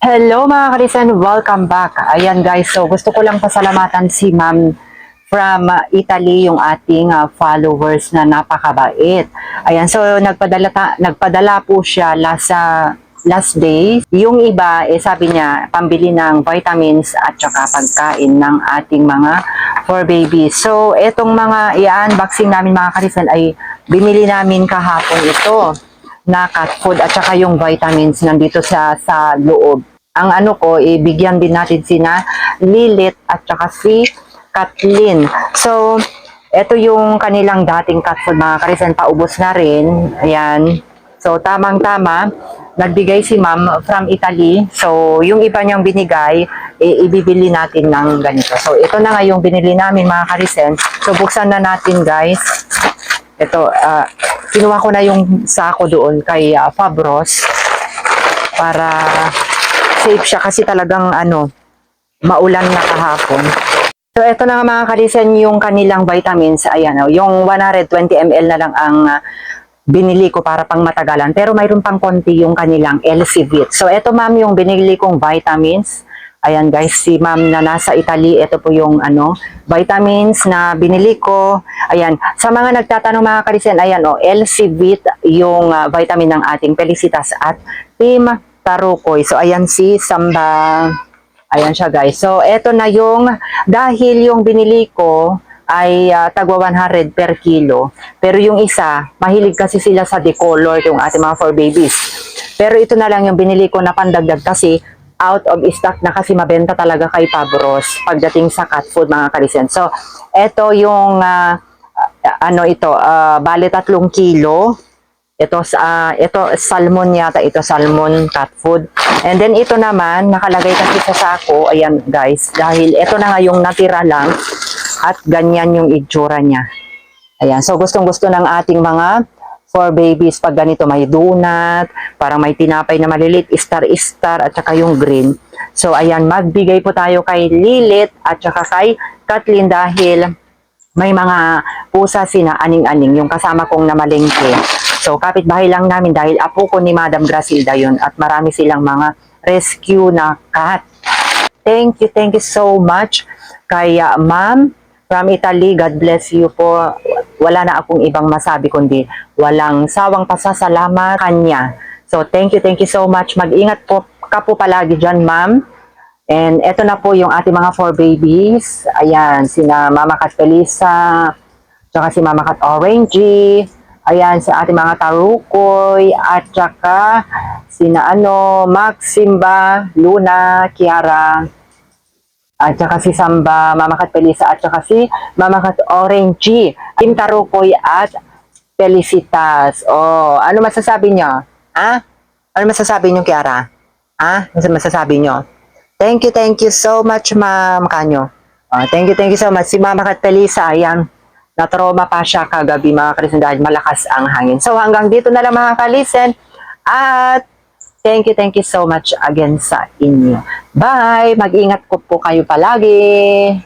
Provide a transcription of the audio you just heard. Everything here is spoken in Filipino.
Hello mga karisen, welcome back. Ayan guys, so gusto ko lang pasalamatan si ma'am from Italy, yung ating followers na napakabait. Ayan, so nagpadala po siya last day. Yung iba, sabi niya, pambili ng vitamins at saka pagkain ng ating mga for babies. So, etong mga i-unboxing namin mga karisen ay binili namin kahapon ito na cat food at saka yung vitamins nandito sa loob. Ang ano ko, ibigyan din natin sina Lilith at saka si Kathleen. So, ito yung kanilang dating cat food mga karisen, paubos na rin. Ayan. So, tamang-tama, nagbigay si ma'am from Italy. So, yung iba niyang binigay, ibibili natin ng ganito. So, ito na nga yung binili namin mga karisen. So, buksan na natin guys. Ito, kinuha ko na yung sako doon kay Fabros para safe siya kasi talagang maulan na kahapon. So, ito na nga mga karisen yung kanilang vitamins. Ayan, yung 120 ml na lang ang binili ko para pang matagalan. Pero mayroon pang konti yung kanilang LC-Vit. So, ito ma'am yung binili kong vitamins. Ayan guys, si ma'am na nasa Italy, ito po yung vitamins na binili ko. Ayan, sa mga nagtatanong mga karisen, ayan LC-Vit yung vitamin ng ating Felicitas at Team Tarukoy. So, ayan si Samba. Ayan siya guys. So, eto na yung, dahil yung binili ko ay tagwa 100 per kilo. Pero yung isa, mahilig kasi sila sa decolor, yung ating mga for babies. Pero ito na lang yung binili ko na pandagdag kasi out of stock na kasi mabenta talaga kay Pabros pagdating sa cat food mga karisen. So, eto yung, bali 3 kilo. Ito salmon yata, ito salmon cat food. And then ito naman, nakalagay kasi sa sako, ayan guys, dahil ito na nga yung natira lang at ganyan yung itsura niya. Ayan, so gustong-gusto ng ating mga for babies pag ganito, may donut, parang may tinapay na malilit, star-star at saka yung green. So ayan, magbigay po tayo kay Lilith at saka kay Kathleen dahil may mga pusa sina aning-aning, yung kasama kong namalengke. So, kapitbahay lang namin dahil apo ko ni Madam Grasilda yun at marami silang mga rescue na cat. Thank you so much kay ma'am from Italy. God bless you po. Wala na akong ibang masabi kundi walang sawang pasasalamat kanya. So, thank you so much. Mag-ingat po ka po palagi dyan, ma'am. And eto na po yung ating mga 4 babies. Ayan, sina Mama Cat Felisa, tsaka si Mama Cat Orangey. Ayan, sa ating mga Tarukoy, at saka sina Max, Simba, Luna, Kiara, at saka si Samba, Mama Cat Felisa, at saka si Mama Cat Orangey, Team Tarukoy at Felicitas. Oh, ano masasabi nyo? Ano masasabi nyo, Kiara? Ano masasabi nyo? Thank you so much, Ma'am Kanyo. Thank you so much. Si Mama Cat Felisa, ayan, na-trauma pa siya kagabi mga kalisen dahil malakas ang hangin. So hanggang dito na lang mga kalisen at thank you so much again sa inyo. Bye! Mag-ingat po kayo palagi.